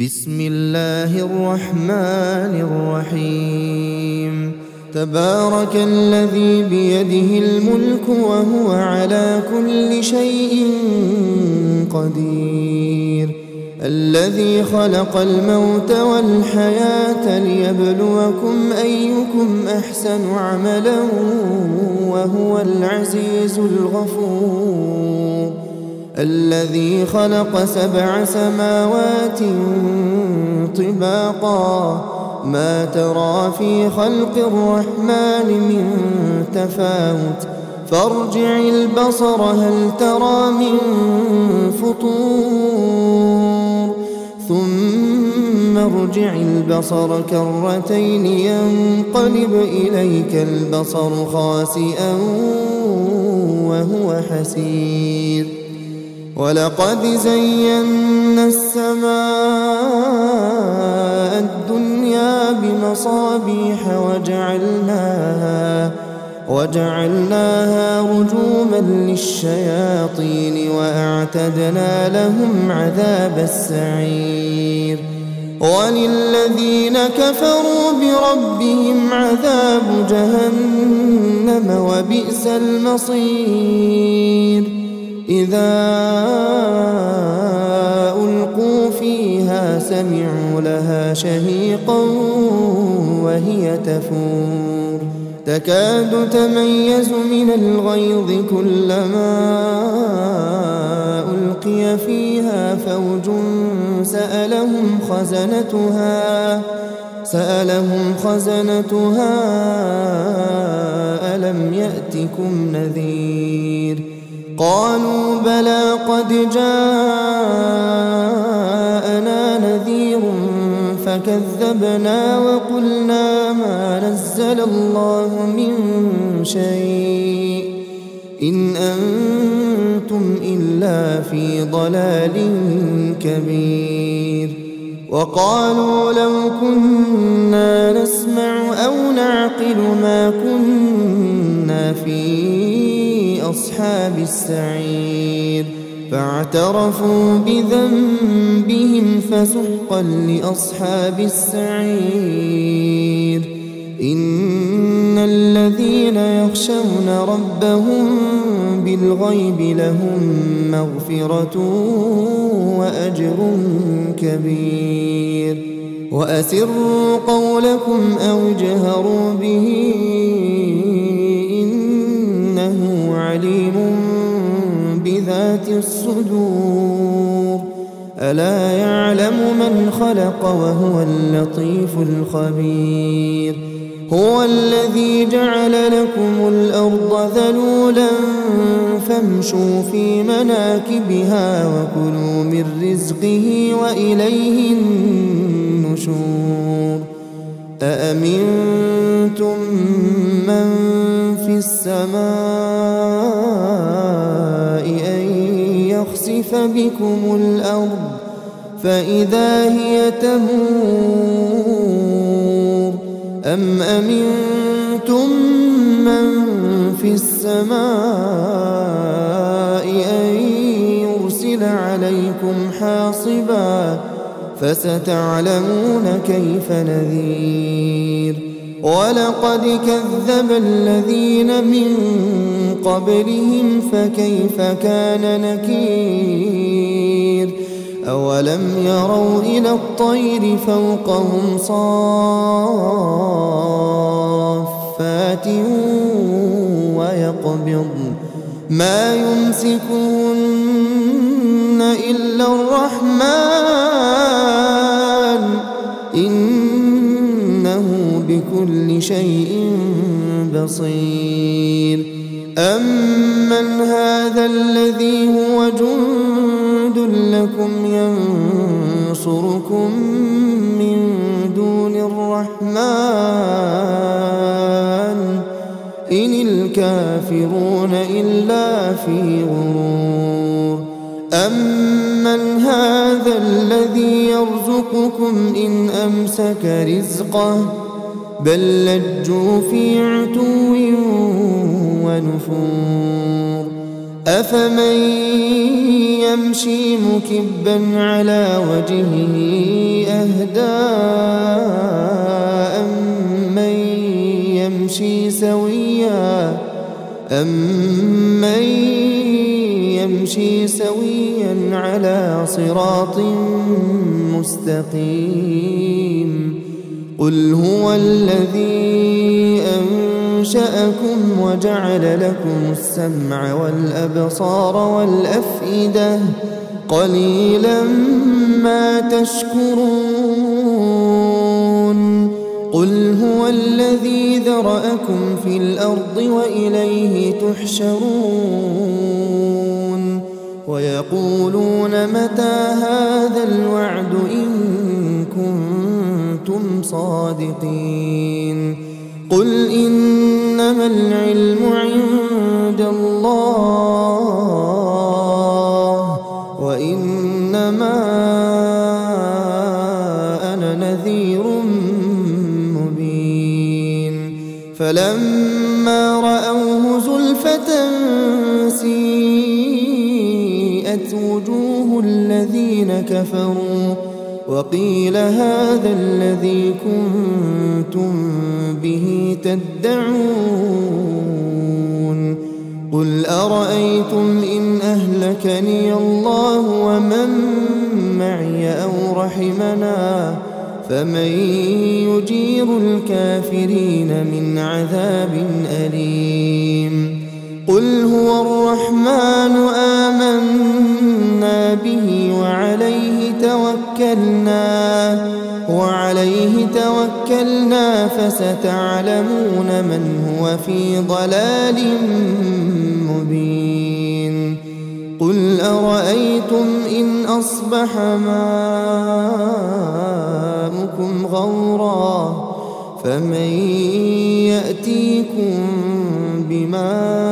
بسم الله الرحمن الرحيم. تبارك الذي بيده الملك وهو على كل شيء قدير، الذي خلق الموت والحياة ليبلوكم أيكم أحسن عملا وهو العزيز الغفور، الذي خلق 7 سماوات طباقا ما ترى في خلق الرحمن من تفاوت فارجع البصر هل ترى من فطور ثم ارجع البصر كرتين ينقلب إليك البصر خاسئا وهو حسير. ولقد زينا السماء الدنيا بمصابيح وجعلناها رجوما للشياطين وأعتدنا لهم عذاب السعير. وللذين كفروا بربهم عذاب جهنم وبئس المصير. إذا ألقوا فيها سمعوا لها شهيقا وهي تفور تكاد تميز من الغيظ كلما ألقي فيها فوج سألهم خزنتها ألم يأتكم نذير؟ قالوا بلى قد جاءنا نذير فكذبنا وقلنا ما نزل الله من شيء إن أنتم إلا في ضلال كبير. وقالوا لو كنا نسمع أو نعقل ما كنا في أصحاب السعير فاعترفوا بذنبهم فسحقا لأصحاب السعير. إن الذين يخشون ربهم بالغيب لهم مغفرة وأجر كبير. وأسروا قولكم أو اجهروا به إنه عليم بذات الصدور. ألا يعلم من خلق وهو اللطيف الخبير. هو الذي جعل لكم الأرض ذلولا فامشوا في مناكبها وكلوا من رزقه وإليه النشور. أأمنتم من في السماء أن يخسف بكم الأرض فإذا هي تمور أم أمنتم من في السماء أن يرسل عليكم حاصبا فستعلمون كيف نذير. ولقد كذب الذين من قبلهم فكيف كان نكير. أولم يروا إلى الطير فوقهم صافات ويقبضن ما يمسكهن إلا الرحمن إنه بكل شيء بصير. أمن هذا الذي هو جند لكم ينصركم من دون الرحمن إن الكافرون إلا في غرور. أمن هذا الذي يرزقكم إن أمسك رزقه بل لجوا في عتو ونفور. أفمن يمشي مكبا على وجهه أهدى أمن يمشي سويا على صراط مستقيم قل هو الذي أنشأكم وجعل لكم السمع والأبصار والأفئدة قليلا ما تشكرون قل هو الذي ذرأكم في الأرض وإليه تحشرون ويقولون متى هذا الوعد إن كنتم صادقين قل إنما العلم عند الله وإنما أنا نذير مبين فلما رأوه زلفة سيئت وجوه الذين كفروا وقيل هذا الذي كنتم به تدعون قل أرأيتم إن أهلكني الله ومن معي أو رحمنا فمن يجير الكافرين من عذاب أليم قل هو الرحمن آمنا به وعليه توكلنا فستعلمون من هو في ضلال مبين قل أرأيتم إن أصبح ماؤكم غورا فمن يأتيكم بماء